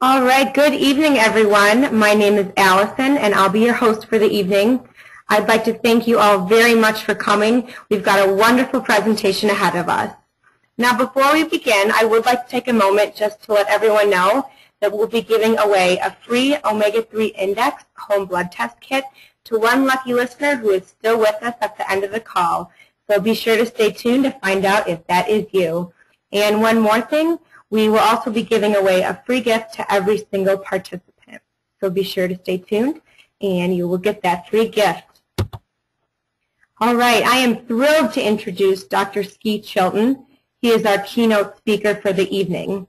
All right, good evening, everyone. My name is Allison, and I'll be your host for the evening. I'd like to thank you all very much for coming. We've got a wonderful presentation ahead of us. Now, before we begin, I would like to take a moment just to let everyone know that we'll be giving away a free omega-3 index home blood test kit to one lucky listener who is still with us at the end of the call. So be sure to stay tuned to find out if that is you. And one more thing, we will also be giving away a free gift to every single participant. So be sure to stay tuned and you will get that free gift. All right, I am thrilled to introduce Dr. Chilton. He is our keynote speaker for the evening.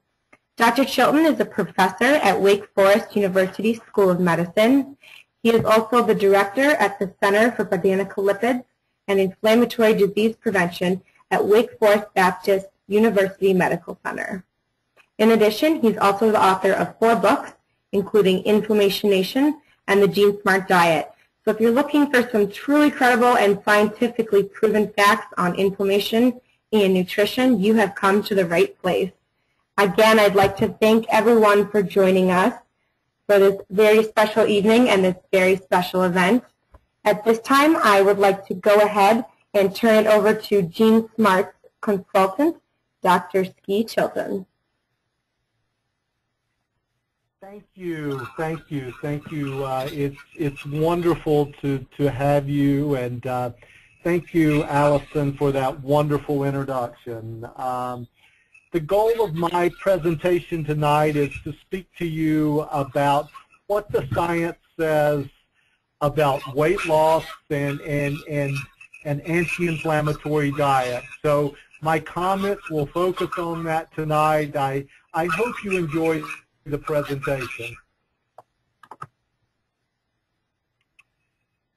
Dr. Chilton is a professor at Wake Forest University School of Medicine. He is also the director at the Center for Botanical Lipids and Inflammatory Disease Prevention at Wake Forest Baptist University Medical Center. In addition, he's also the author of 4 books, including Inflammation Nation and the Gene Smart Diet. So if you're looking for some truly credible and scientifically proven facts on inflammation and nutrition, you have come to the right place. Again, I'd like to thank everyone for joining us for this very special evening and this very special event. At this time, I would like to go ahead and turn it over to Gene Smart's consultant, Dr. Chilton. Thank you. It's wonderful to have you, and thank you, Allison, for that wonderful introduction. The goal of my presentation tonight is to speak to you about what the science says about weight loss and anti-inflammatory diet. So my comments will focus on that tonight. I hope you enjoy the presentation.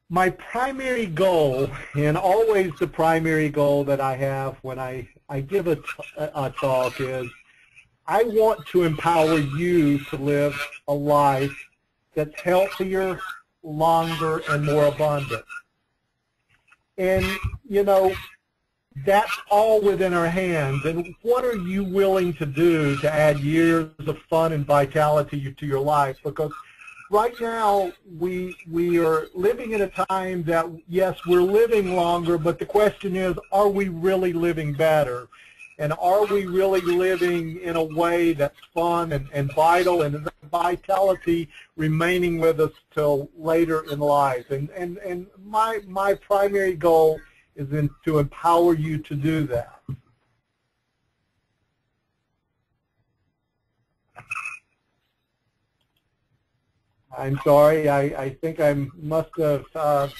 My primary goal, and always the primary goal that I have when I give a talk, is I want to empower you to live a life that's healthier, longer, and more abundant. And, you know, that's all within our hands. And what are you willing to do to add years of fun and vitality to your life? Because right now we are living in a time that, yes, we're living longer, but the question is, are we really living better? And are we really living in a way that's fun and vital, and is that vitality remaining with us till later in life? And my primary goal is to empower you to do that. I'm sorry, I think I must have.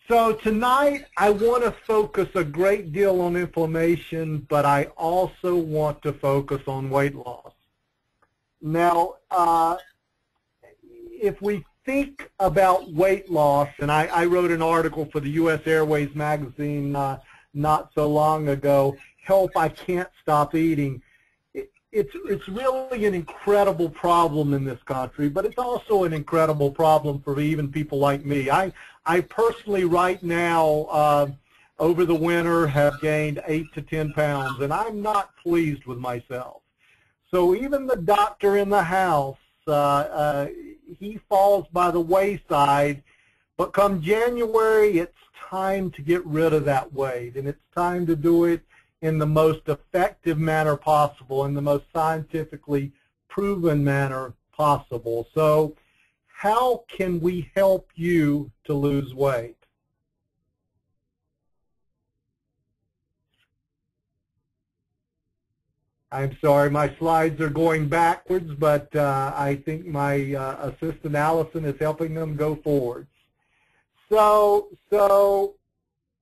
So tonight I want to focus a great deal on inflammation, but I also want to focus on weight loss. Now, if we think about weight loss, and I wrote an article for the U.S. Airways magazine not so long ago, Help, I Can't Stop Eating. It's really an incredible problem in this country, but it's also an incredible problem for even people like me. I personally right now, over the winter, have gained 8 to 10 pounds, and I'm not pleased with myself. So even the doctor in the house, he falls by the wayside, but come January, it's time to get rid of that weight, and it's time to do it in the most effective manner possible, in the most scientifically proven manner possible. So how can we help you to lose weight? I'm sorry, my slides are going backwards, but I think my assistant Allison is helping them go forwards. So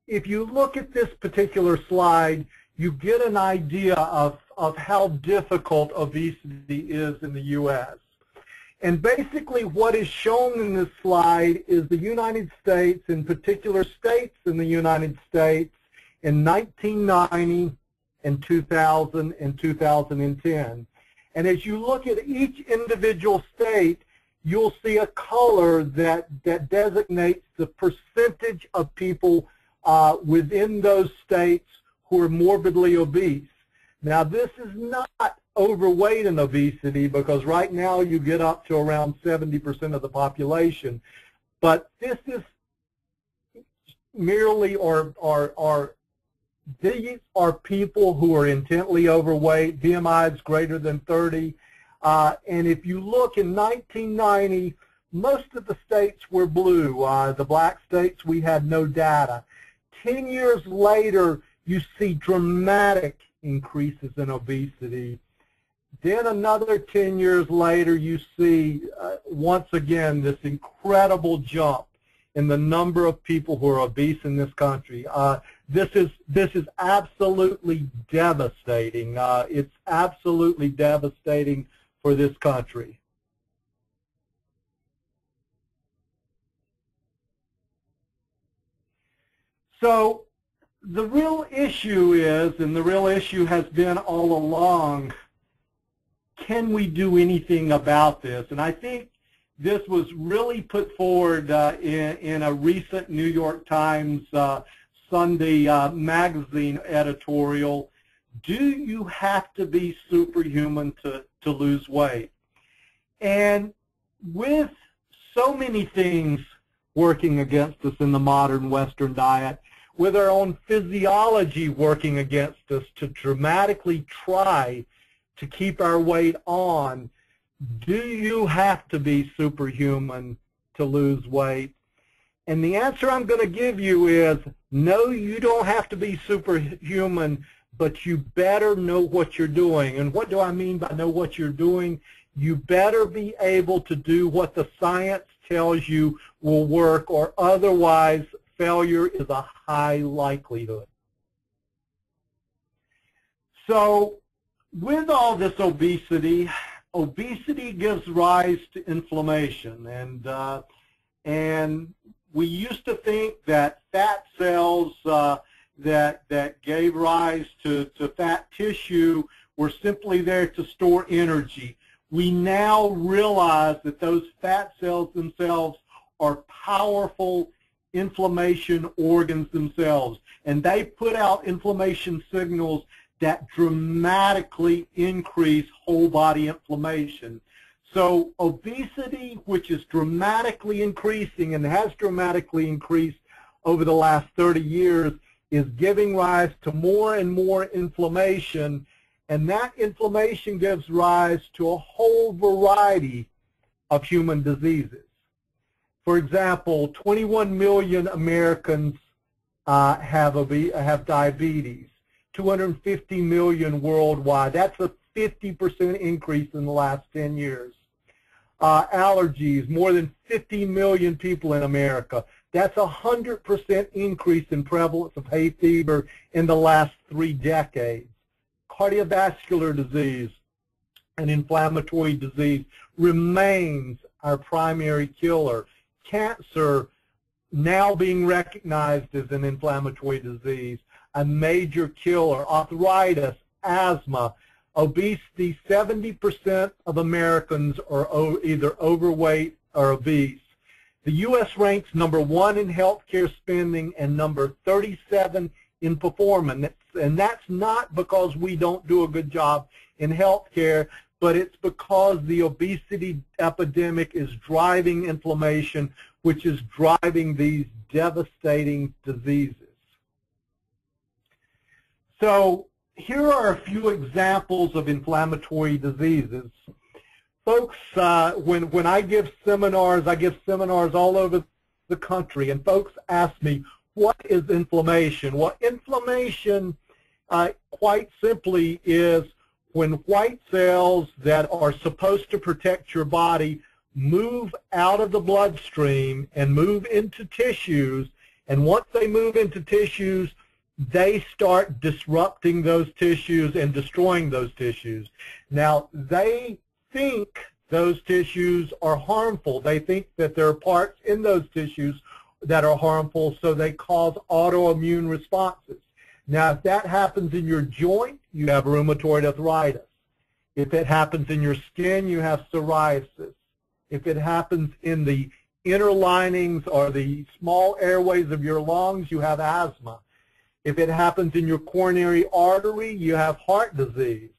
if you look at this particular slide, you get an idea of how difficult obesity is in the U.S. And basically what is shown in this slide is the United States, in particular states in the United States, in 1990 and 2000 and 2010. And as you look at each individual state, you'll see a color that designates the percentage of people within those states who are morbidly obese. Now, this is not overweight and obesity, because right now you get up to around 70% of the population. But this is merely, these are people who are intently overweight, BMIs greater than 30. And if you look in 1990, most of the states were blue. The black states, we had no data. 10 years later, you see dramatic increases in obesity. Then another 10 years later, you see, once again, this incredible jump in the number of people who are obese in this country. This is absolutely devastating. It's absolutely devastating for this country. So the real issue is, and the real issue has been all along, can we do anything about this? And I think this was really put forward in a recent New York Times Sunday magazine editorial. Do you have to be superhuman to lose weight? And with so many things working against us in the modern Western diet, with our own physiology working against us to dramatically try to keep our weight on, do you have to be superhuman to lose weight? And the answer I'm going to give you is, no, you don't have to be superhuman, but you better know what you're doing. And what do I mean by know what you're doing? You better be able to do what the science tells you will work, or otherwise failure is a high likelihood. So with all this obesity, obesity gives rise to inflammation, and we used to think that fat cells that gave rise to fat tissue were simply there to store energy. We now realize that those fat cells themselves are powerful inflammation organs themselves, and they put out inflammation signals that dramatically increase whole body inflammation. So obesity, which is dramatically increasing and has dramatically increased over the last 30 years, is giving rise to more and more inflammation, and that inflammation gives rise to a whole variety of human diseases. For example, 21 million Americans have diabetes, 250 million worldwide. That's a 50% increase in the last 10 years. Allergies, more than 50 million people in America. That's a 100% increase in prevalence of hay fever in the last 3 decades. Cardiovascular disease and inflammatory disease remains our primary killer. Cancer now being recognized as an inflammatory disease, a major killer. Arthritis, asthma, obesity. 70% of Americans are either overweight or obese. The U.S. ranks #1 in healthcare spending and number 37 in performance. And that's not because we don't do a good job in healthcare, but it's because the obesity epidemic is driving inflammation, which is driving these devastating diseases. So here are a few examples of inflammatory diseases. Folks, when I give seminars all over the country, and folks ask me, what is inflammation? Well, inflammation, quite simply, is when white cells that are supposed to protect your body move out of the bloodstream and move into tissues, and once they move into tissues, they start disrupting those tissues and destroying those tissues. Now, they think those tissues are harmful. They think that there are parts in those tissues that are harmful, so they cause autoimmune responses. Now, if that happens in your joint, you have rheumatoid arthritis. If it happens in your skin, you have psoriasis. If it happens in the inner linings or the small airways of your lungs, you have asthma. If it happens in your coronary artery, you have heart disease.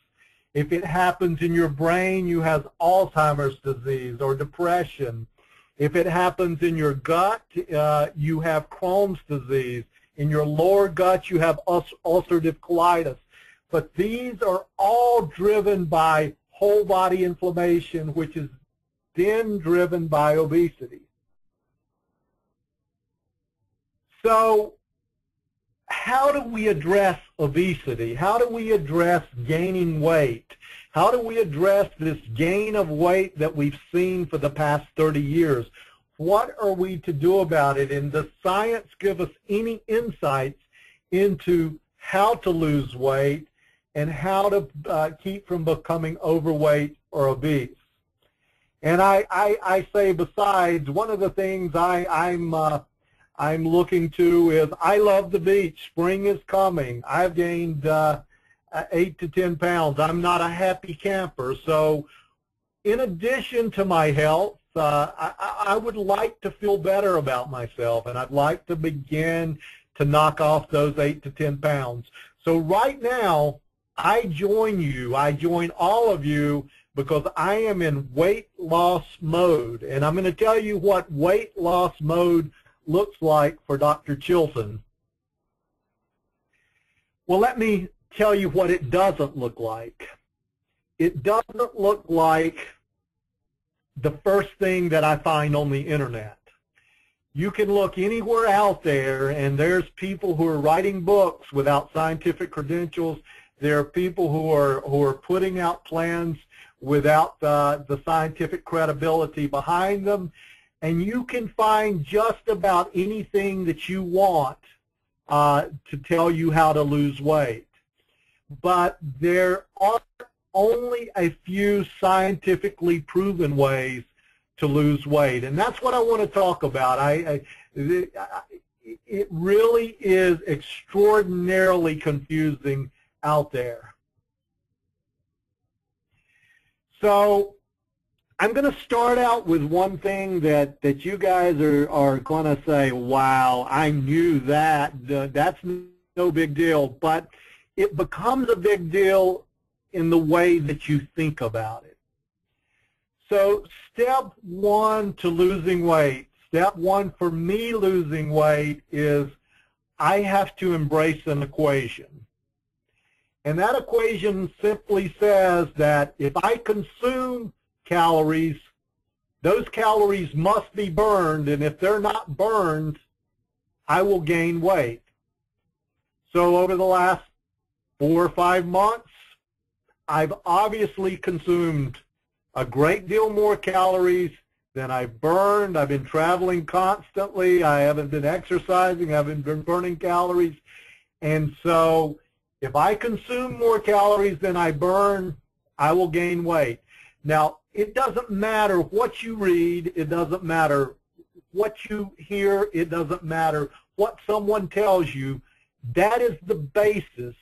If it happens in your brain, you have Alzheimer's disease or depression. If it happens in your gut, you have Crohn's disease. In your lower gut, you have ulcerative colitis. But these are all driven by whole body inflammation, which is then driven by obesity. So how do we address obesity? How do we address gaining weight? How do we address this gain of weight that we've seen for the past 30 years? What are we to do about it? And does science give us any insights into how to lose weight and how to keep from becoming overweight or obese? And I say besides, one of the things I'm looking to is I love the beach. Spring is coming. I've gained 8 to 10 pounds. I'm not a happy camper. So in addition to my health, I would like to feel better about myself, and I'd like to begin to knock off those 8 to 10 pounds. So right now, I join you. I join all of you because I am in weight loss mode. And I'm going to tell you what weight loss mode looks like for Dr. Chilton. Well, let me tell you what it doesn't look like. It doesn't look like the first thing that I find on the internet. You can look anywhere out there, and there's people who are writing books without scientific credentials. There are people who are putting out plans without the scientific credibility behind them. And you can find just about anything that you want to tell you how to lose weight. But there are only a few scientifically proven ways to lose weight. And that's what I want to talk about. It really is extraordinarily confusing out there. So I'm going to start out with one thing that you guys are going to say, wow, I knew that. That's no big deal. But it becomes a big deal in the way that you think about it. So step one to losing weight, step one for me losing weight is I have to embrace an equation. And that equation simply says that if I consume calories, those calories must be burned, and if they're not burned, I will gain weight. So over the last 4 or 5 months, I've obviously consumed a great deal more calories than I've burned. I've been traveling constantly. I haven't been exercising. I haven't been burning calories. And so if I consume more calories than I burn, I will gain weight. Now, it doesn't matter what you read. It doesn't matter what you hear. It doesn't matter what someone tells you. That is the basis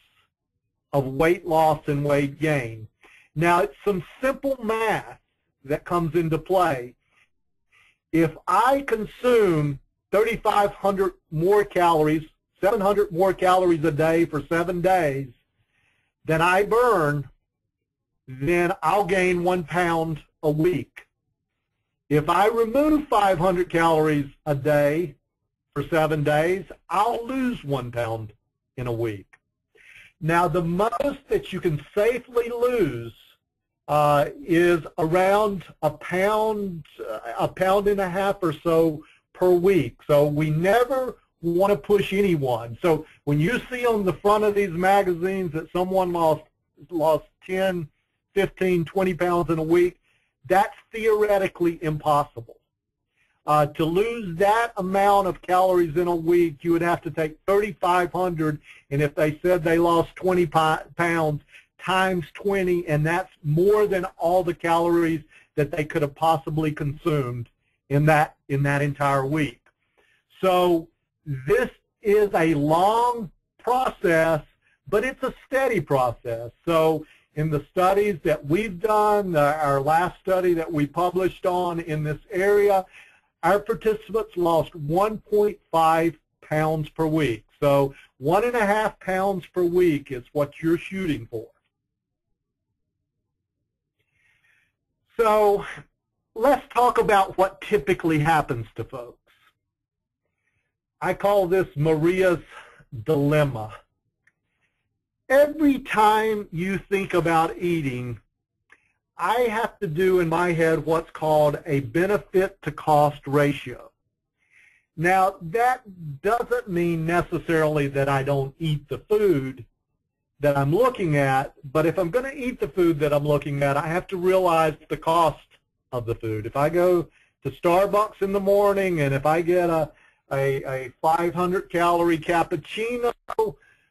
of weight loss and weight gain. Now, it's some simple math that comes into play. If I consume 3,500 more calories, 700 more calories a day for 7 days than I burn, then I'll gain 1 pound a week. If I remove 500 calories a day for 7 days, I'll lose 1 pound in a week. Now, the most that you can safely lose is around a pound and a half or so per week. So we never want to push anyone. So when you see on the front of these magazines that someone lost 10, 15, 20 pounds in a week, that's theoretically impossible. To lose that amount of calories in a week, you would have to take 3,500, and if they said they lost 20 pounds, times 20, and that's more than all the calories that they could have possibly consumed in that entire week. So this is a long process, but it's a steady process. So in the studies that we've done, our last study that we published on in this area, our participants lost 1.5 pounds per week. So 1.5 pounds per week is what you're shooting for. So let's talk about what typically happens to folks. I call this Maria's dilemma. Every time you think about eating, I have to do in my head what's called a benefit to cost ratio. Now, that doesn't mean necessarily that I don't eat the food that I'm looking at, but if I'm going to eat the food that I'm looking at, I have to realize the cost of the food. If I go to Starbucks in the morning and if I get a 500-calorie cappuccino,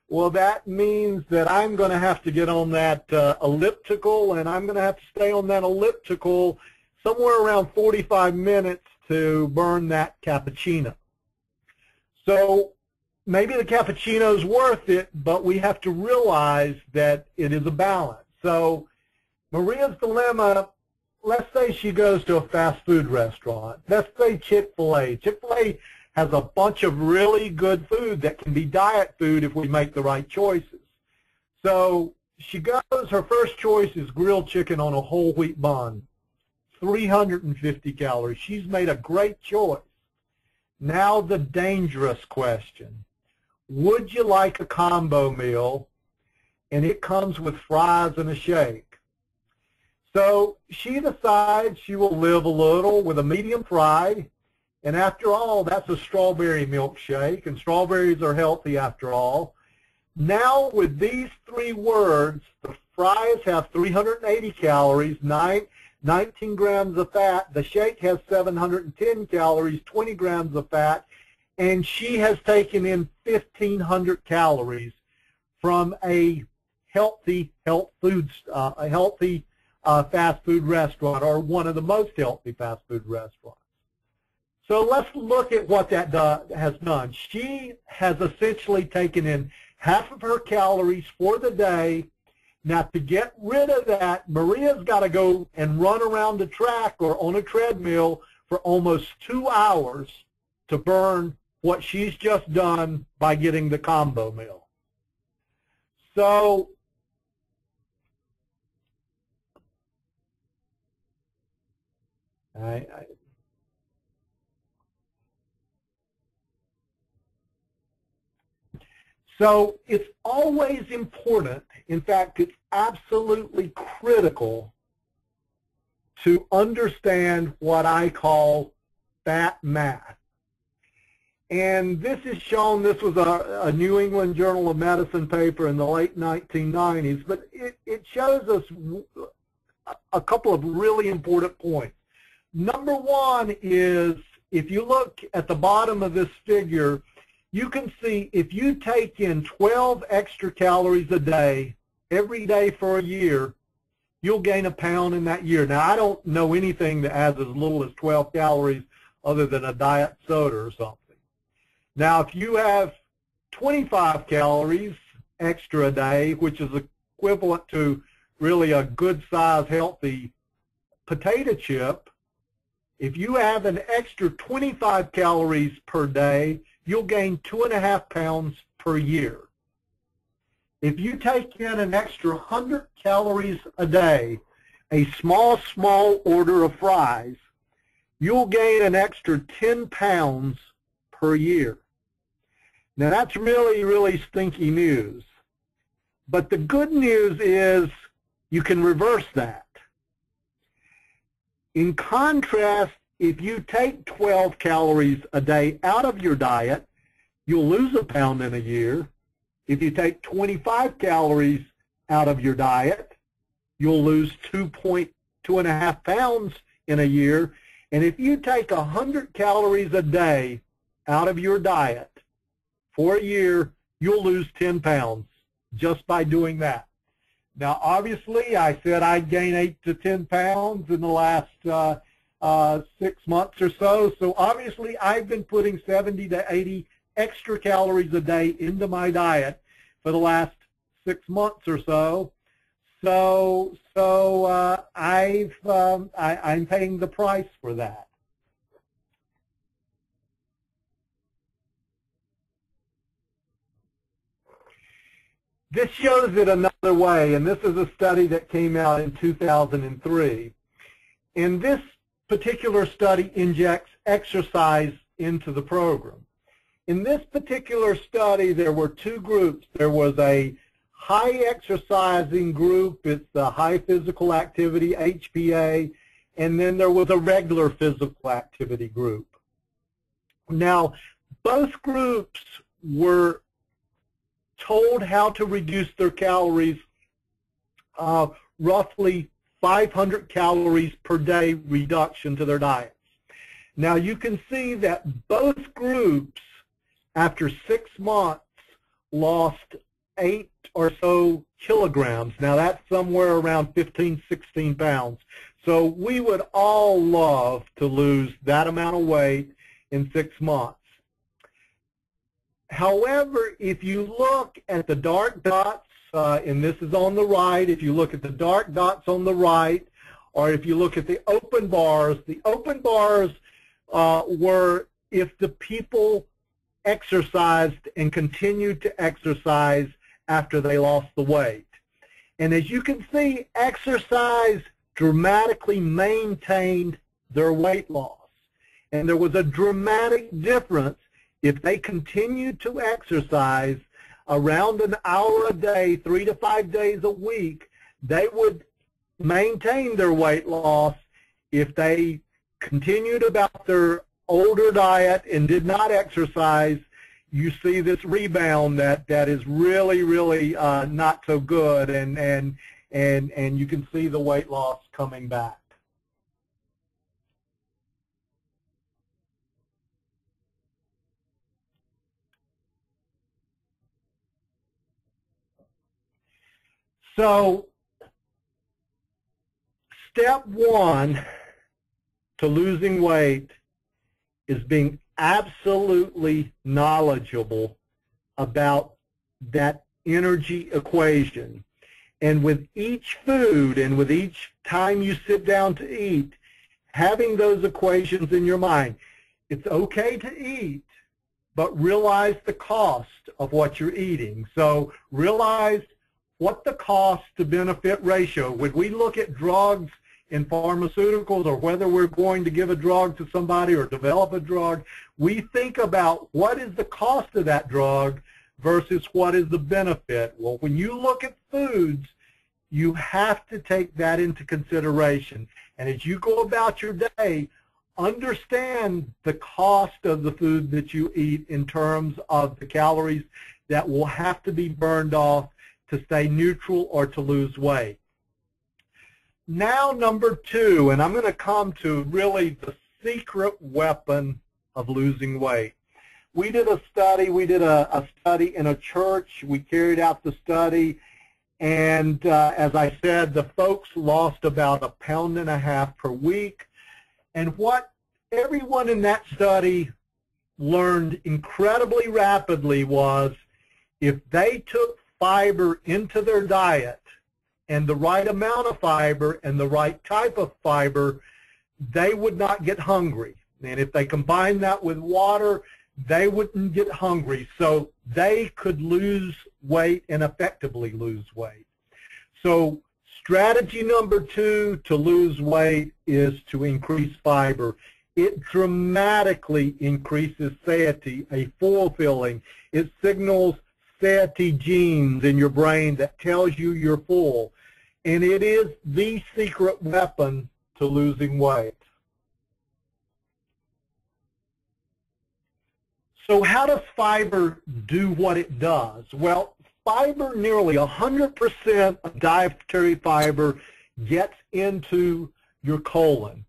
well, that means that I'm going to have to get on that elliptical, and I'm going to have to stay on that elliptical somewhere around 45 minutes to burn that cappuccino. So maybe the cappuccino is worth it, but we have to realize that it is a balance. So Maria's dilemma, let's say she goes to a fast food restaurant. Let's say Chick-fil-A. Chick-fil-A has a bunch of really good food that can be diet food if we make the right choices. So she goes, her first choice is grilled chicken on a whole wheat bun, 350 calories. She's made a great choice. Now the dangerous question. Would you like a combo meal? And it comes with fries and a shake. So she decides she will live a little with a medium fry. And after all, that's a strawberry milkshake, and strawberries are healthy after all. Now with these three words, the fries have 380 calories, 19 grams of fat. The shake has 710 calories, 20 grams of fat, and she has taken in 1,500 calories from a healthy fast food restaurant, or one of the most healthy fast food restaurants. So let's look at what that has done. She has essentially taken in half of her calories for the day. Now, to get rid of that, Maria's got to go and run around the track or on a treadmill for almost 2 hours to burn what she's just done by getting the combo meal. So So it's always important, in fact, it's absolutely critical to understand what I call fat math. And this is shown, this was a New England Journal of Medicine paper in the late 1990s, but it shows us a couple of really important points. Number one is, if you look at the bottom of this figure, you can see if you take in 12 extra calories a day, every day for a year, you'll gain a pound in that year. Now, I don't know anything that has as little as 12 calories other than a diet soda or something. Now, if you have 25 calories extra a day, which is equivalent to really a good-sized, healthy potato chip, if you have an extra 25 calories per day, you'll gain 2.5 pounds per year. If you take in an extra 100 calories a day, a small order of fries, you'll gain an extra 10 pounds per year. Now that's really, really stinky news. But the good news is you can reverse that. In contrast, if you take 12 calories a day out of your diet, you'll lose a pound in a year. If you take 25 calories out of your diet, you'll lose 2.5 pounds in a year. And if you take 100 calories a day out of your diet for a year, you'll lose 10 pounds just by doing that. Now, obviously, I said I'd gain 8 to 10 pounds in the last 6 months or so. So obviously, I've been putting 70 to 80 extra calories a day into my diet for the last 6 months or so. I'm paying the price for that. This shows it another way, and this is a study that came out in 2003. And this particular study injects exercise into the program. In this particular study, there were two groups. There was a high exercising group, it's the high physical activity, HPA, and then there was a regular physical activity group. Now, both groups were told how to reduce their calories, roughly 500 calories per day reduction to their diets. Now, you can see that both groups, after 6 months, lost 8 or so kilograms. Now, that's somewhere around 15, 16 pounds. So we would all love to lose that amount of weight in 6 months. However, if you look at the dark dots, and this is on the right, if you look at the dark dots on the right, or if you look at the open bars were if the people exercised and continued to exercise after they lost the weight. And as you can see, exercise dramatically maintained their weight loss. And there was a dramatic difference if they continued to exercise around an hour a day, 3 to 5 days a week. They would maintain their weight loss. If they continued about their older diet and did not exercise, you see this rebound that is really, really not so good, and you can see the weight loss coming back. So, step one to losing weight is being absolutely knowledgeable about that energy equation. And with each food and with each time you sit down to eat, having those equations in your mind. It's okay to eat, but realize the cost of what you're eating. So realize what the cost to benefit ratio. When we look at drugs in pharmaceuticals, or whether we're going to give a drug to somebody or develop a drug, we think about what is the cost of that drug versus what is the benefit. Well, when you look at foods, you have to take that into consideration. And as you go about your day, understand the cost of the food that you eat in terms of the calories that will have to be burned off to stay neutral or to lose weight. Now, number two, and I'm going to come to really the secret weapon of losing weight. We did a study. We did a study in a church. We carried out the study, and as I said, the folks lost about 1.5 pounds per week. And what everyone in that study learned incredibly rapidly was if they took fiber into their diet, and the right amount of fiber and the right type of fiber, they would not get hungry. And if they combined that with water, they wouldn't get hungry. So they could lose weight and effectively lose weight. So strategy number two to lose weight is to increase fiber. It dramatically increases satiety, a full feeling. It signals satiety genes in your brain that tells you you're full. And it is the secret weapon to losing weight. So how does fiber do what it does? Well, fiber, nearly 100% of dietary fiber gets into your colon.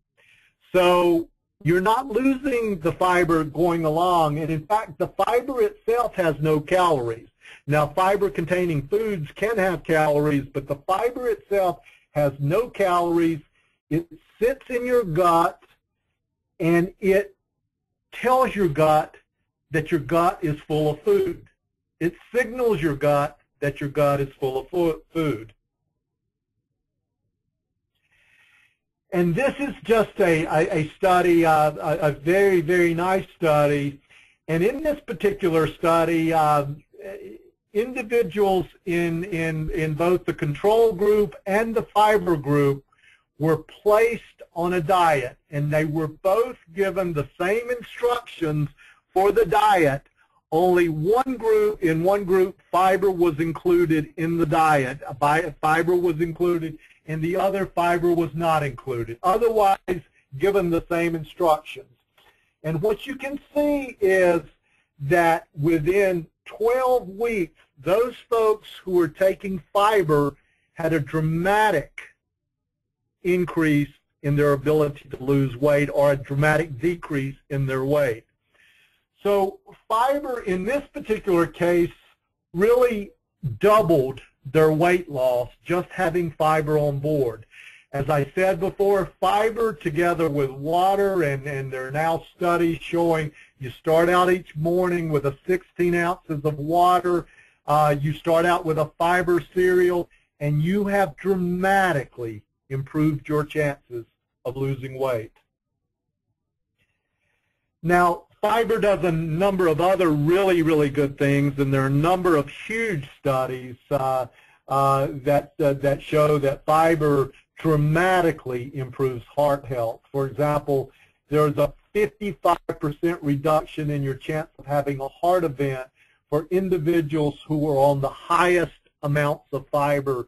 So you're not losing the fiber going along, and in fact, the fiber itself has no calories. Now, fiber-containing foods can have calories, but the fiber itself has no calories. It sits in your gut, and it tells your gut that your gut is full of food. It signals your gut that your gut is full of food. And this is just a study, a very, very nice study. And in this particular study, individuals in both the control group and the fiber group were placed on a diet, and they were both given the same instructions for the diet, only in one group, fiber was included in the diet. Fiber was included, and the other fiber was not included. Otherwise, given the same instructions. And what you can see is that within 12 weeks, those folks who were taking fiber had a dramatic increase in their ability to lose weight, or a dramatic decrease in their weight. So fiber in this particular case really doubled their weight loss just having fiber on board. As I said before, fiber together with water, and there are now studies showing you start out each morning with 16 ounces of water, you start out with a fiber cereal, and you have dramatically improved your chances of losing weight. Now, fiber does a number of other really, really good things, and there are a number of huge studies that show that fiber dramatically improves heart health. For example, there's a 55% reduction in your chance of having a heart event for individuals who are on the highest amounts of fiber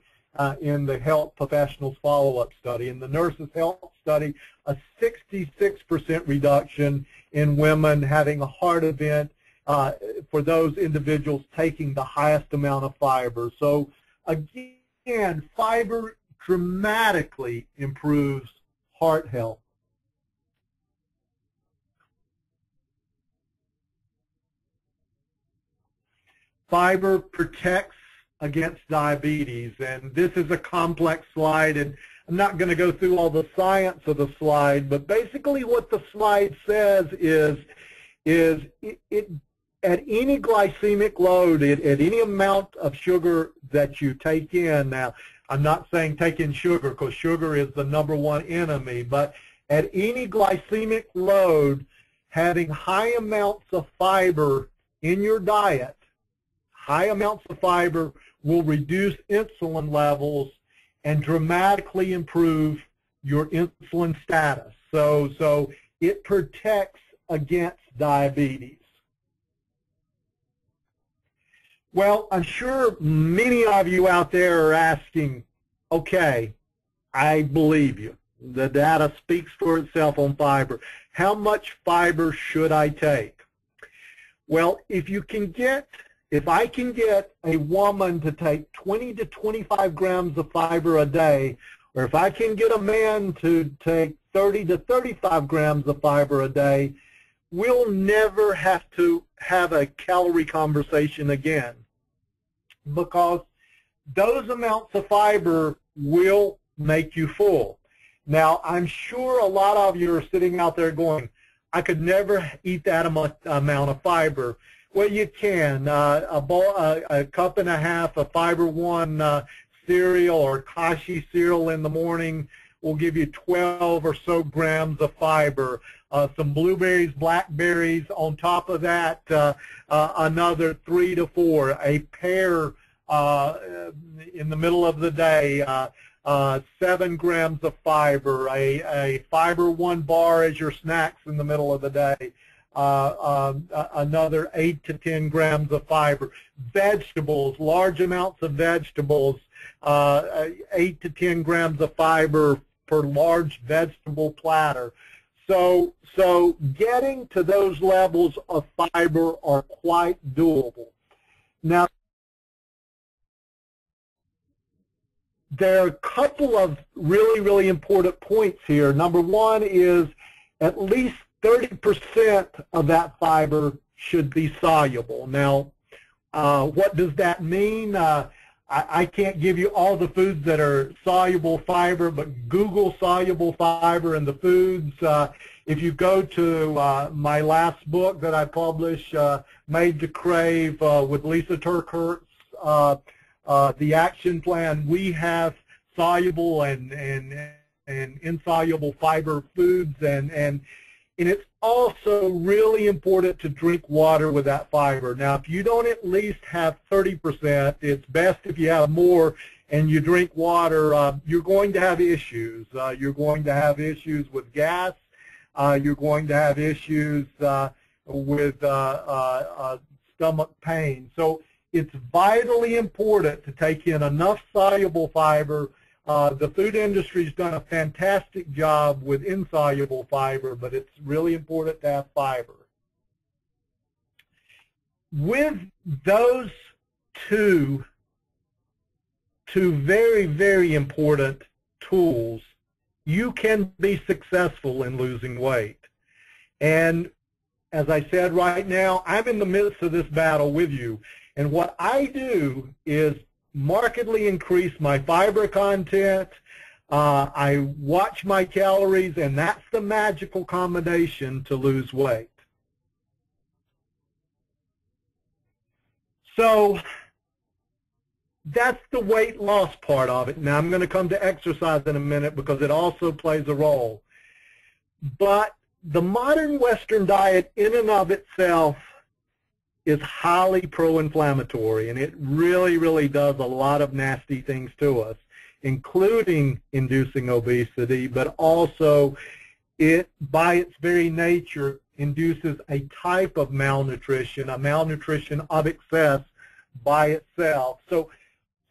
in the health professionals follow-up study. In the nurses' health study, a 66% reduction in women having a heart event for those individuals taking the highest amount of fiber. So again, fiber dramatically improves heart health. Fiber protects against diabetes, and this is a complex slide, and I'm not going to go through all the science of the slide, but basically what the slide says is at any glycemic load, at any amount of sugar that you take in, now I'm not saying take in sugar because sugar is the #1 enemy, but at any glycemic load, having high amounts of fiber in your diet, high amounts of fiber will reduce insulin levels and dramatically improve your insulin status. So it protects against diabetes. Well, I'm sure many of you out there are asking, okay, I believe you. The data speaks for itself on fiber. How much fiber should I take? Well, if I can get a woman to take 20 to 25 grams of fiber a day, or if I can get a man to take 30 to 35 grams of fiber a day, we'll never have to have a calorie conversation again, because those amounts of fiber will make you full. Now, I'm sure a lot of you are sitting out there going, I could never eat that amount of fiber. Well, you can. A cup and a half of Fiber One cereal or Kashi cereal in the morning will give you 12 or so grams of fiber. Some blueberries, blackberries on top of that, another 3 to 4. A pear in the middle of the day, 7 grams of fiber. A Fiber One bar as your snacks in the middle of the day. Another 8 to 10 grams of fiber. Vegetables, large amounts of vegetables, 8 to 10 grams of fiber per large vegetable platter. So getting to those levels of fiber are quite doable. Now, there are a couple of really, really important points here. Number one is at least 30% of that fiber should be soluble. Now, what does that mean? I can't give you all the foods that are soluble fiber, but Google soluble fiber in the foods. If you go to my last book that I published, Made to Crave, with Lisa Turkhurst, the action plan, we have soluble and insoluble fiber foods, and it's also really important to drink water with that fiber. Now, if you don't at least have 30%, it's best if you have more, and you drink water, you're going to have issues. You're going to have issues with gas. You're going to have issues with stomach pain. So it's vitally important to take in enough soluble fiber. The food industry's done a fantastic job with insoluble fiber, but it's really important to have fiber. With those two very, very important tools, you can be successful in losing weight. And as I said, right now, I'm in the midst of this battle with you. And what I do is markedly increase my fiber content. I watch my calories, and that's the magical combination to lose weight. So that's the weight loss part of it. Now I'm going to come to exercise in a minute because it also plays a role. But the modern Western diet in and of itself is highly pro-inflammatory, and it really, really does a lot of nasty things to us, including inducing obesity, but also it, by its very nature, induces a type of malnutrition, a malnutrition of excess by itself. So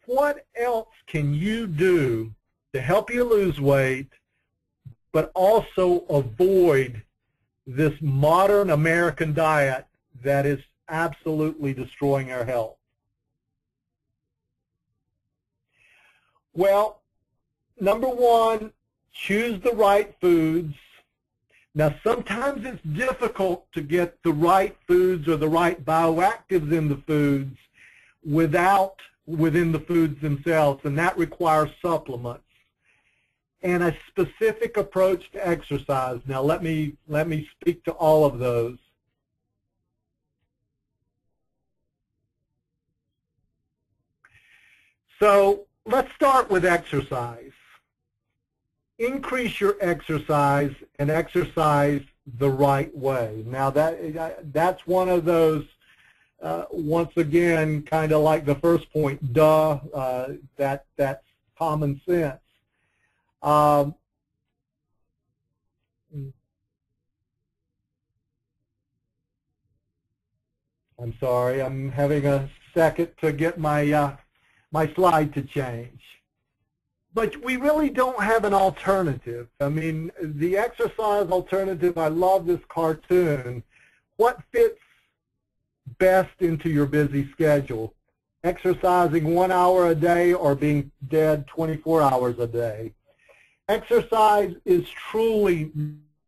what else can you do to help you lose weight, but also avoid this modern American diet that is absolutely destroying our health? Well, number one, choose the right foods. Now, sometimes it's difficult to get the right foods or the right bioactives in the foods within the foods themselves, and that requires supplements and a specific approach to exercise. Now, let me speak to all of those. So let's start with exercise. Increase your exercise and exercise the right way. Now that's one of those, once again, kind of like the first point, that's common sense. I'm sorry, I'm having a second to get my my slide to change. But we really don't have an alternative. I mean, the exercise alternative, I love this cartoon. What fits best into your busy schedule? Exercising 1 hour a day or being dead 24 hours a day? Exercise is truly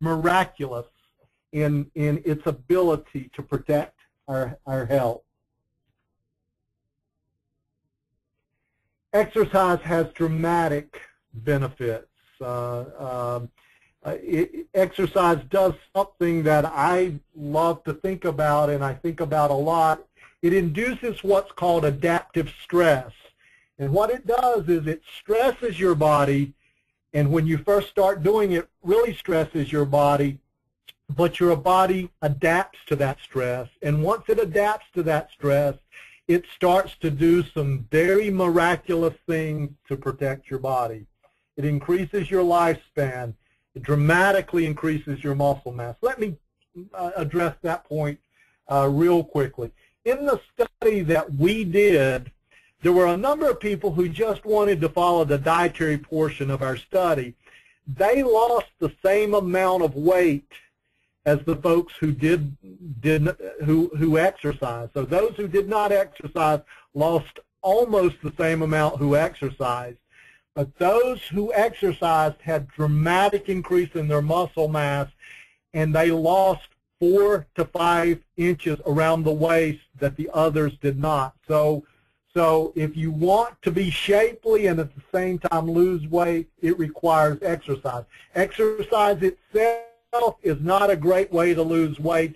miraculous in its ability to protect our health. Exercise has dramatic benefits. Exercise does something that I love to think about, and I think about a lot. It induces what's called adaptive stress. And what it does is it stresses your body, and when you first start doing it, really stresses your body, but your body adapts to that stress. And once it adapts to that stress, it starts to do some very miraculous things to protect your body. It increases your lifespan. It dramatically increases your muscle mass. Let me address that point real quickly. In the study that we did, there were a number of people who just wanted to follow the dietary portion of our study. They lost the same amount of weight as the folks who who exercised. So those who did not exercise lost almost the same amount who exercised. But those who exercised had dramatic increase in their muscle mass, and they lost 4 to 5 inches around the waist that the others did not. So if you want to be shapely and at the same time lose weight, it requires exercise. Exercise itself is not a great way to lose weight,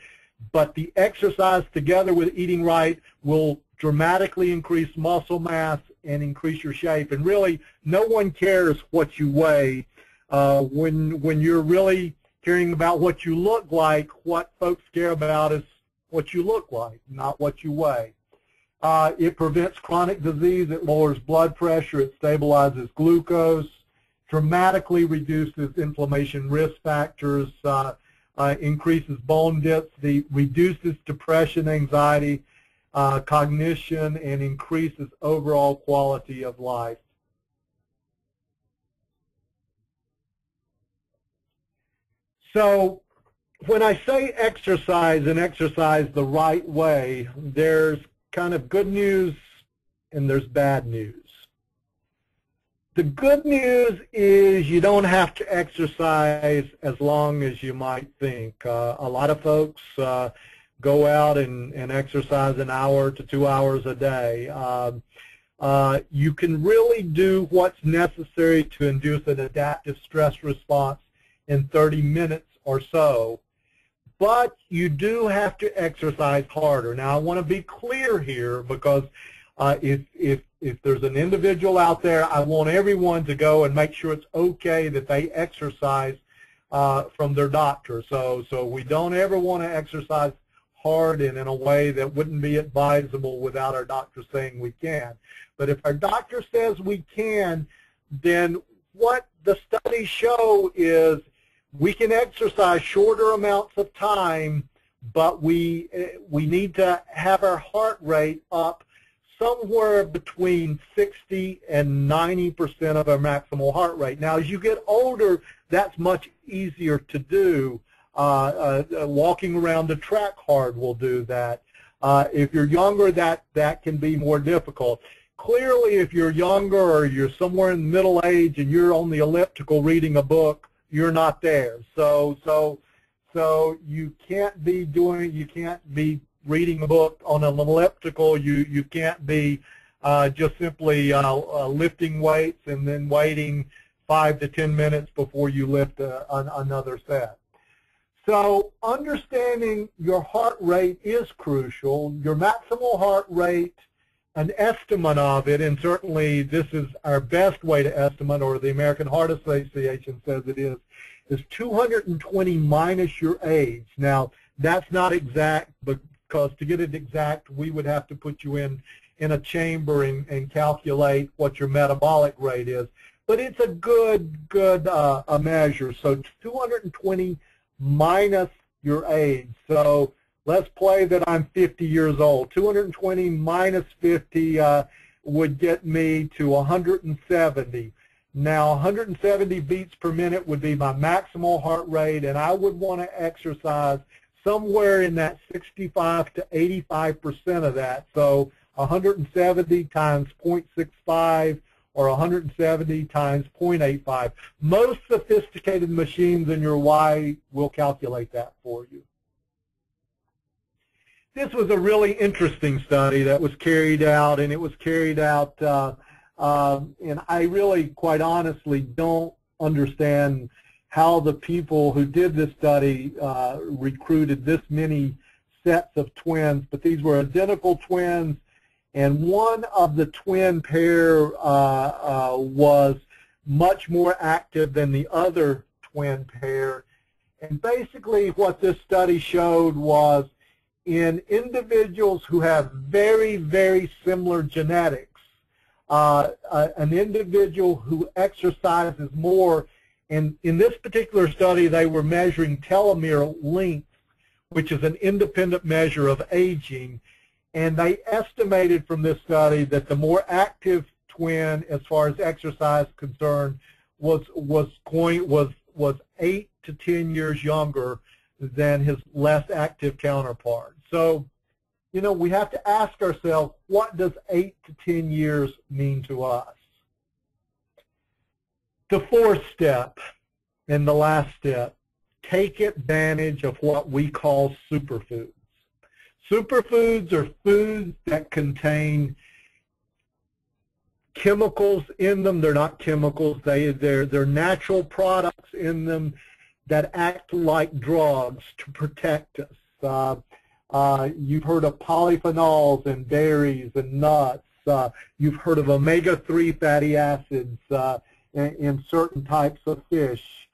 but the exercise together with eating right will dramatically increase muscle mass and increase your shape. And really, no one cares what you weigh. When you're really caring about what you look like, what folks care about is what you look like, not what you weigh. It prevents chronic disease. It lowers blood pressure. It stabilizes glucose, dramatically reduces inflammation risk factors, increases bone density, reduces depression, anxiety, cognition, and increases overall quality of life. So when I say exercise and exercise the right way, there's kind of good news and there's bad news. The good news is you don't have to exercise as long as you might think. A lot of folks go out and exercise an hour to 2 hours a day. You can really do what's necessary to induce an adaptive stress response in 30 minutes or so, but you do have to exercise harder. Now, I want to be clear here, because if there's an individual out there, I want everyone to go and make sure it's okay that they exercise from their doctor. So we don't ever want to exercise hard and in a way that wouldn't be advisable without our doctor saying we can. But if our doctor says we can, then what the studies show is we can exercise shorter amounts of time, but we need to have our heart rate up somewhere between 60 and 90% of our maximal heart rate. Now, as you get older, that's much easier to do. Walking around the track hard will do that. If you're younger, that can be more difficult. Clearly, if you're younger or you're somewhere in middle age and you're on the elliptical reading a book, you're not there. So you can't be reading a book on an elliptical. You can't be just simply lifting weights and then waiting 5 to 10 minutes before you lift another set. So understanding your heart rate is crucial. Your maximal heart rate, an estimate of it, and certainly this is our best way to estimate, or the American Heart Association says it is 220 minus your age. Now, that's not exact, because to get it exact, we would have to put you in a chamber and calculate what your metabolic rate is. But it's a good a measure. So 220 minus your age. So let's play that I'm 50 years old. 220 minus 50 would get me to 170. Now, 170 beats per minute would be my maximal heart rate, and I would want to exercise somewhere in that 65 to 85% of that. So 170 times 0.65 or 170 times 0.85. Most sophisticated machines in your Y will calculate that for you. This was a really interesting study that was carried out, and it was carried out, and I really, quite honestly, don't understand how the people who did this study recruited this many sets of twins, but these were identical twins, and one of the twin pair was much more active than the other twin pair. And basically what this study showed was in individuals who have very, very similar genetics, an individual who exercises more, and in this particular study they were measuring telomere length, which is an independent measure of aging, and they estimated from this study that the more active twin, as far as exercise concerned, was 8 to 10 years younger than his less active counterpart. So, you know, we have to ask ourselves, what does 8 to 10 years mean to us? The fourth step and the last step, take advantage of what we call superfoods. Superfoods are foods that contain chemicals in them. They're not chemicals. They're natural products in them that act like drugs to protect us. You've heard of polyphenols in berries and nuts. You've heard of omega-3 fatty acids in certain types of fish.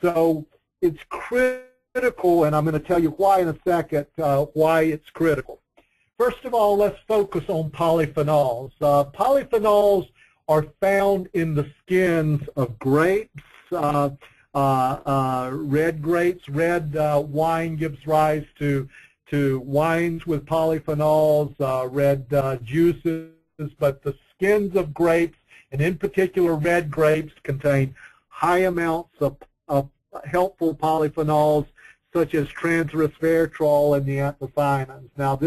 So it's critical, and I'm going to tell you why in a second, why it's critical. First of all, let's focus on polyphenols. Polyphenols are found in the skins of grapes, red grapes. Red wine gives rise to wines with polyphenols, red juices, but the skins of grapes, and in particular red grapes, contain high amounts of helpful polyphenols such as resveratrol and the anthocyanins. Now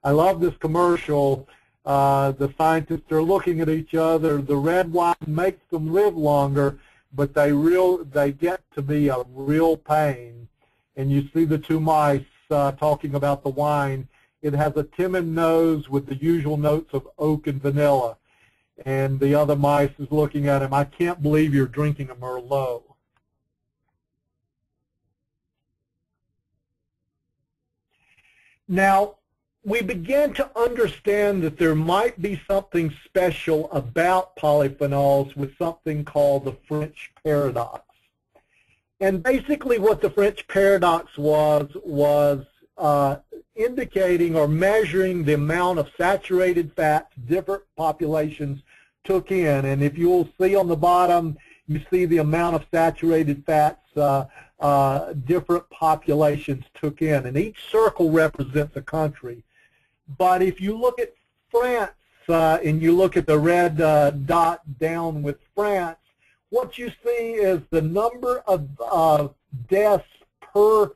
I love this commercial. The scientists are looking at each other. The red wine makes them live longer, but they get to be a real pain. And you see the two mice talking about the wine. It has a timid nose with the usual notes of oak and vanilla. And the other mice is looking at him. I can't believe you're drinking a Merlot. Now, we begin to understand that there might be something special about polyphenols with something called the French paradox. And basically what the French paradox was indicating or measuring the amount of saturated fats different populations took in. And if you'll see on the bottom, you see the amount of saturated fats different populations took in. And each circle represents a country. But if you look at France and you look at the red dot down with France, what you see is the number of deaths per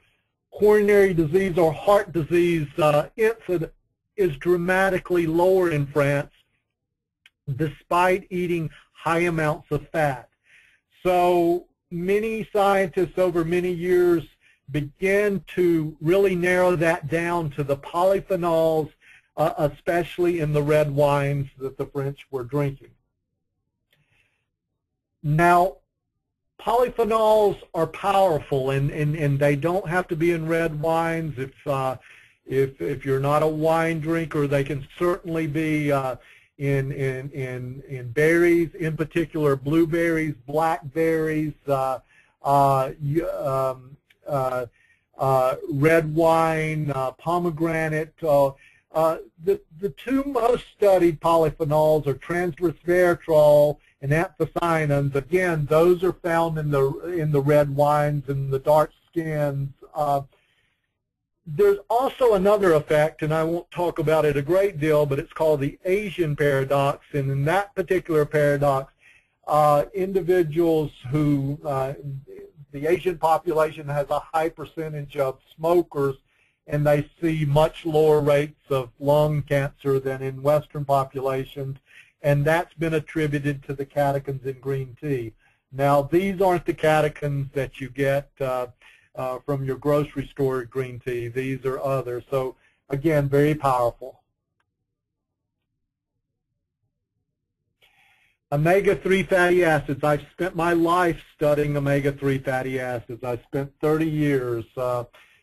coronary disease or heart disease incident is dramatically lower in France despite eating high amounts of fat. So many scientists over many years began to really narrow that down to the polyphenols, especially in the red wines that the French were drinking. Now, polyphenols are powerful, and they don't have to be in red wines. If you're not a wine drinker, they can certainly be in berries, in particular blueberries, blackberries, red wine, pomegranate. The two most studied polyphenols are resveratrol and anthocyanins. Again, those are found in the red wines and the dark skins. There's also another effect, and I won't talk about it a great deal, but it's called the Asian paradox. And in that particular paradox, individuals who, the Asian population has a high percentage of smokers, and they see much lower rates of lung cancer than in Western populations, and that's been attributed to the catechins in green tea. Now, these aren't the catechins that you get from your grocery store green tea. These are others. So, again, very powerful. Omega-3 fatty acids. I've spent my life studying omega-3 fatty acids. I spent 30 years.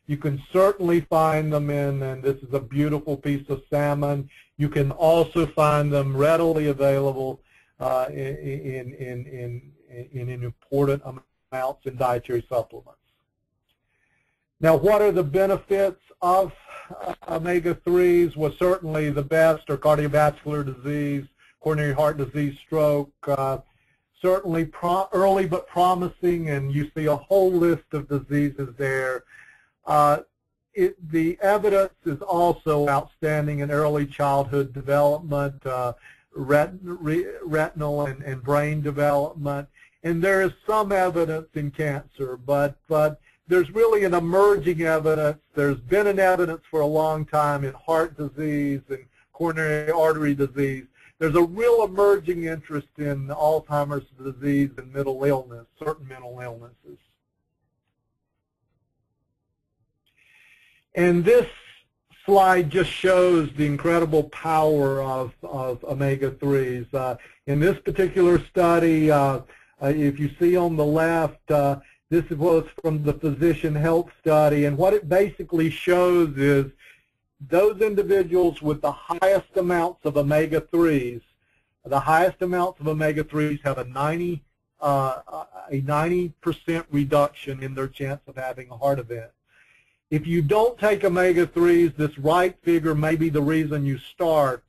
You can certainly find them and this is a beautiful piece of salmon. You can also find them readily available in important amounts in dietary supplements. Now, what are the benefits of omega-3s? Well, certainly the best are cardiovascular disease, coronary heart disease, stroke, certainly early but promising, and you see a whole list of diseases there. The evidence is also outstanding in early childhood development, retinal and brain development, and there is some evidence in cancer, but there's really an emerging evidence. There's been an evidence for a long time in heart disease and coronary artery disease. There's a real emerging interest in Alzheimer's disease and mental illness, certain mental illnesses. And this slide just shows the incredible power of omega-3s. In this particular study, if you see on the left, this was from the Physician Health Study, and what it basically shows is those individuals with the highest amounts of omega-3s, the highest amounts of omega-3s have a 90% reduction in their chance of having a heart event. If you don't take omega-3s, this right figure may be the reason you start.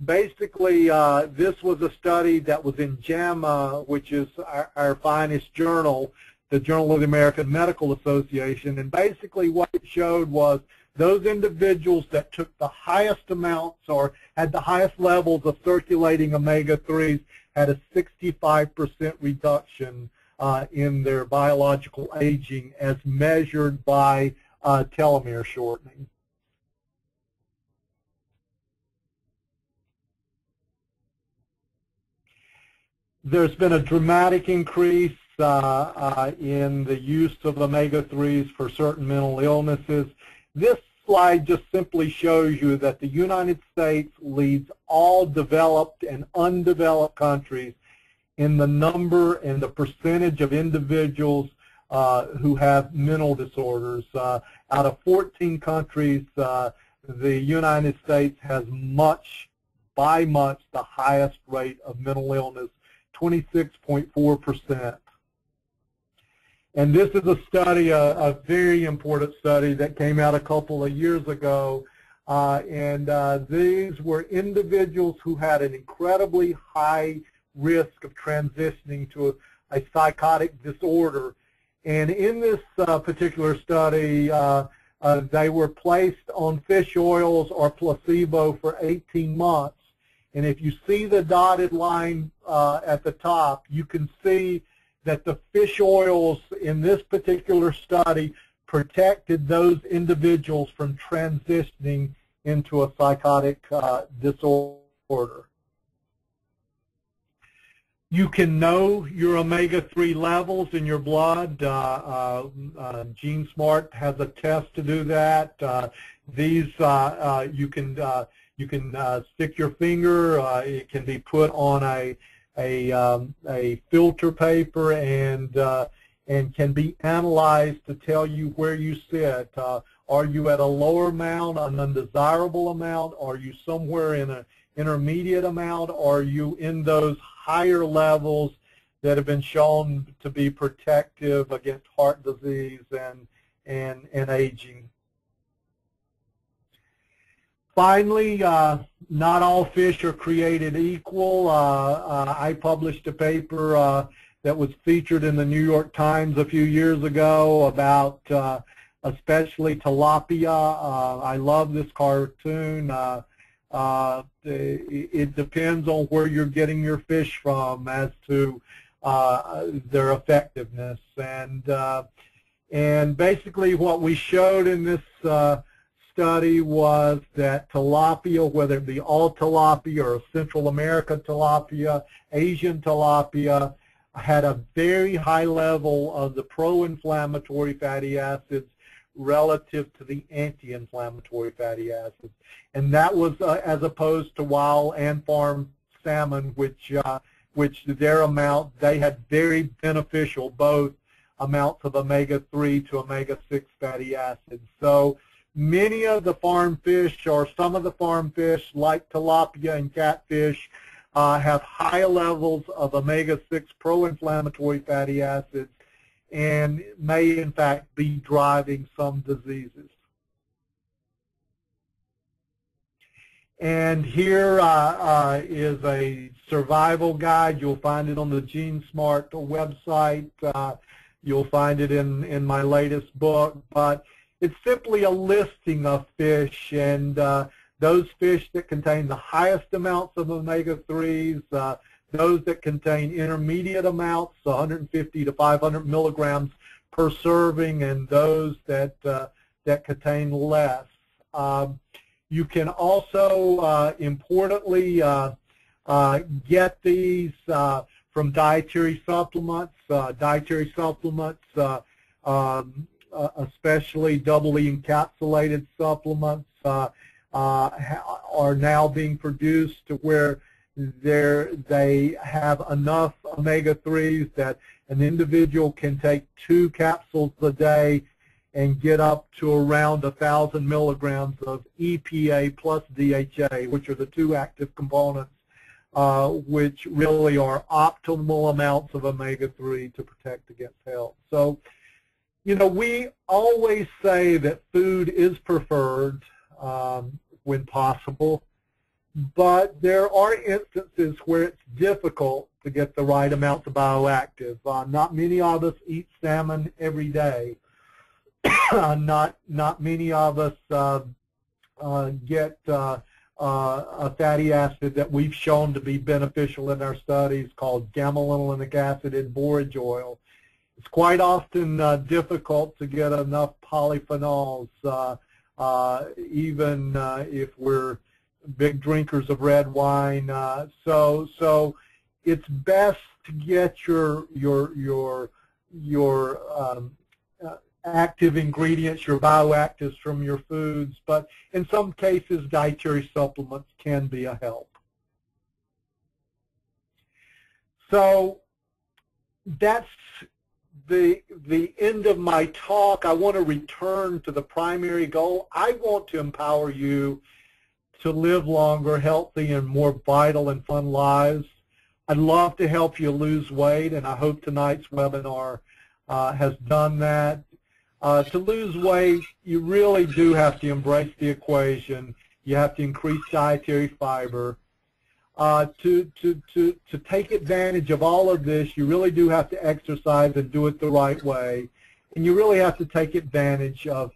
Basically, this was a study that was in JAMA, which is our finest journal, the Journal of the American Medical Association, and basically what it showed was those individuals that took the highest amounts or had the highest levels of circulating omega-3s had a 65% reduction in their biological aging as measured by telomere shortening. There's been a dramatic increase in the use of omega-3s for certain mental illnesses. This slide just simply shows you that the United States leads all developed and undeveloped countries in the number and the percentage of individuals who have mental disorders. Out of 14 countries, the United States has by much, the highest rate of mental illness, 26.4%. And this is a study, a very important study that came out a couple of years ago. These were individuals who had an incredibly high risk of transitioning to a psychotic disorder. And in this particular study, they were placed on fish oils or placebo for 18 months. And if you see the dotted line at the top, you can see that the fish oils in this particular study protected those individuals from transitioning into a psychotic disorder. You can know your omega-3 levels in your blood. GeneSmart has a test to do that. You can stick your finger. It can be put on a filter paper and can be analyzed to tell you where you sit. Are you at a lower amount, an undesirable amount? Are you somewhere in an intermediate amount? Are you in those higher levels that have been shown to be protective against heart disease and aging? Finally, not all fish are created equal. I published a paper that was featured in the New York Times a few years ago about especially tilapia. I love this cartoon. It depends on where you're getting your fish from as to their effectiveness. And basically what we showed in this study was that tilapia, whether it be all tilapia or Central America tilapia, Asian tilapia, had a very high level of the pro-inflammatory fatty acids relative to the anti-inflammatory fatty acids. And that was as opposed to wild and farm salmon, which their amount, they had very beneficial both amounts of omega-3 to omega-6 fatty acids. So many of the farm fish, or some of the farm fish like tilapia and catfish, have high levels of omega-6 pro-inflammatory fatty acids and may in fact be driving some diseases. And here is a survival guide. You'll find it on the GeneSmart website. You'll find it in my latest book. But it's simply a listing of fish, and those fish that contain the highest amounts of omega-3s, those that contain intermediate amounts, 150 to 500 milligrams per serving, and those that contain less. You can also, importantly, get these from dietary supplements. Dietary supplements, especially doubly encapsulated supplements, are now being produced to where they have enough omega-3s that an individual can take 2 capsules a day and get up to around 1,000 milligrams of EPA plus DHA, which are the 2 active components, which really are optimal amounts of omega-3 to protect against health. So You know, we always say that food is preferred when possible, but there are instances where it's difficult to get the right amounts of bioactive. Not many of us eat salmon every day. Not many of us get a fatty acid that we've shown to be beneficial in our studies called gamma-linolenic acid in borage oil. It's quite often difficult to get enough polyphenols, even if we're big drinkers of red wine. So it's best to get your active ingredients, your bioactives from your foods, but in some cases dietary supplements can be a help. So that's the end of my talk. I want to return to the primary goal. I want to empower you to live longer, healthy, and more vital and fun lives. I'd love to help you lose weight, and I hope tonight's webinar has done that. To lose weight, you really do have to embrace the equation. You have to increase dietary fiber. To take advantage of all of this, you really do have to exercise and do it the right way. And you really have to take advantage of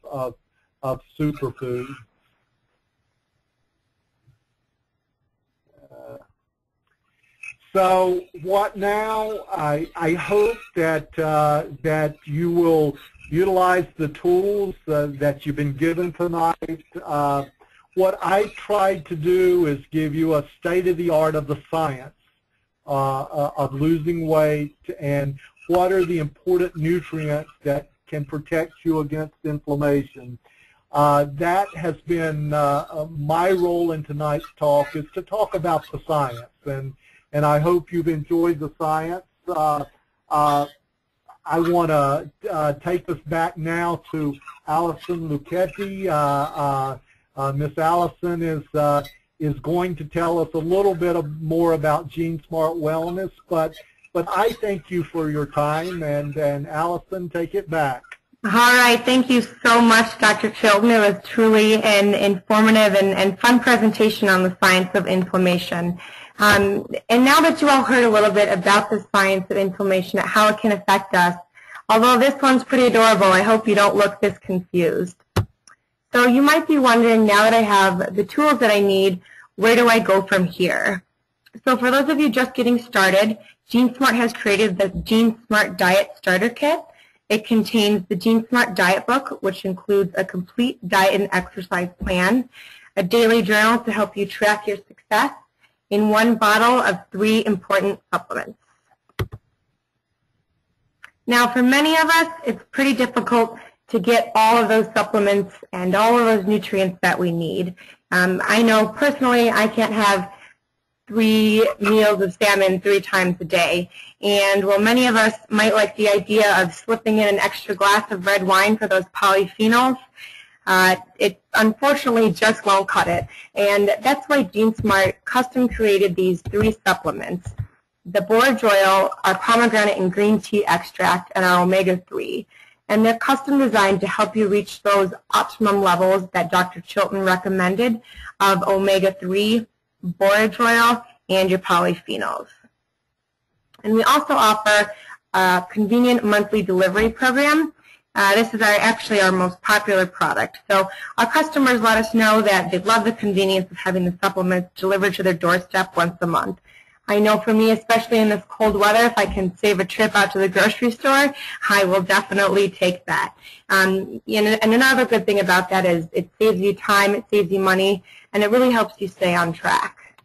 superfoods. So what now? I hope that that you will utilize the tools that you've been given tonight. What I tried to do is give you a state-of-the-art of the science of losing weight and what are the important nutrients that can protect you against inflammation. That has been my role in tonight's talk, is to talk about the science, and I hope you've enjoyed the science. I want to take us back now to Allison Lucchetti. Miss Allison is going to tell us a little bit more about GeneSmart Wellness, but I thank you for your time, and Allison, take it back. All right, thank you so much, Dr. Chilton. It was truly an informative and fun presentation on the science of inflammation. And now that you all heard a little bit about the science of inflammation and how it can affect us, although this one's pretty adorable, I hope you don't look this confused. So you might be wondering, now that I have the tools that I need, where do I go from here? So for those of you just getting started, GeneSmart has created the GeneSmart Diet Starter Kit. It contains the GeneSmart Diet Book, which includes a complete diet and exercise plan, a daily journal to help you track your success, in one bottle of 3 important supplements. Now, for many of us, it's pretty difficult to get all of those supplements and all of those nutrients that we need. I know personally I can't have 3 meals of salmon 3 times a day. And while many of us might like the idea of slipping in an extra glass of red wine for those polyphenols, it unfortunately just won't cut it. And that's why GeneSmart custom created these 3 supplements: the borage oil, our pomegranate and green tea extract, and our omega-3. And they're custom designed to help you reach those optimum levels that Dr. Chilton recommended of omega-3, borage oil, and your polyphenols. And we also offer a convenient monthly delivery program. This is actually our most popular product. So our customers let us know that they love the convenience of having the supplements delivered to their doorstep once a month. I know for me, especially in this cold weather, if I can save a trip out to the grocery store, I will definitely take that. And another good thing about that is it saves you time, it saves you money, and it really helps you stay on track.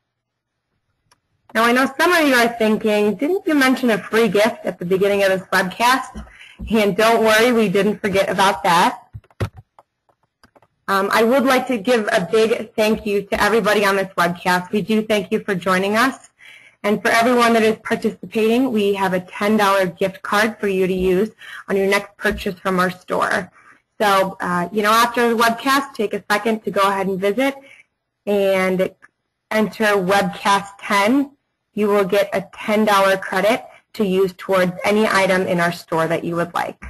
Now, I know some of you are thinking, didn't you mention a free gift at the beginning of this webcast? And don't worry, we didn't forget about that. I would like to give a big thank you to everybody on this webcast. We do thank you for joining us. And for everyone that is participating, we have a $10 gift card for you to use on your next purchase from our store. So, after the webcast, take a second to go ahead and visit and enter Webcast 10. You will get a $10 credit to use towards any item in our store that you would like.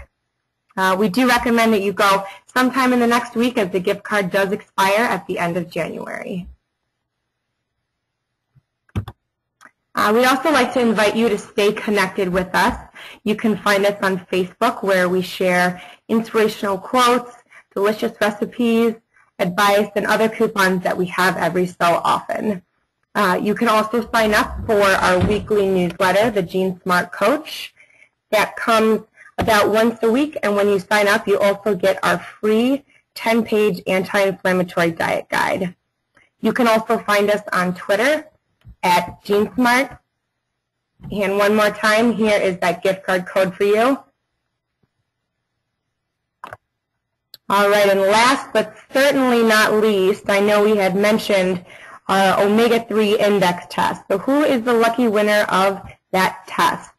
We do recommend that you go sometime in the next week, as the gift card does expire at the end of January. We'd also like to invite you to stay connected with us. You can find us on Facebook, where we share inspirational quotes, delicious recipes, advice, and other coupons that we have every so often. You can also sign up for our weekly newsletter, the Gene Smart Coach. That comes about once a week, and when you sign up, you also get our free 10-page anti-inflammatory diet guide. You can also find us on Twitter at GeneSmart. And one more time, here is that gift card code for you. All right, and last but certainly not least, I know we had mentioned our omega-3 index test. So who is the lucky winner of that test?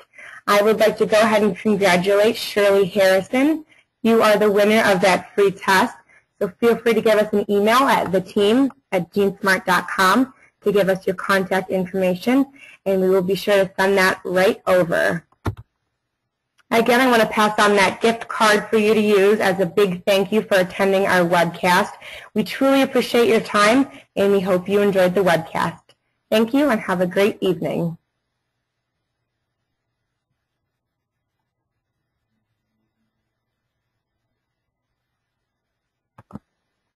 I would like to go ahead and congratulate Shirley Harrison. You are the winner of that free test. So feel free to give us an email at theteam@genesmart.com to give us your contact information, and we will be sure to send that right over. Again, I want to pass on that gift card for you to use as a big thank you for attending our webcast. We truly appreciate your time, and we hope you enjoyed the webcast. Thank you, and have a great evening.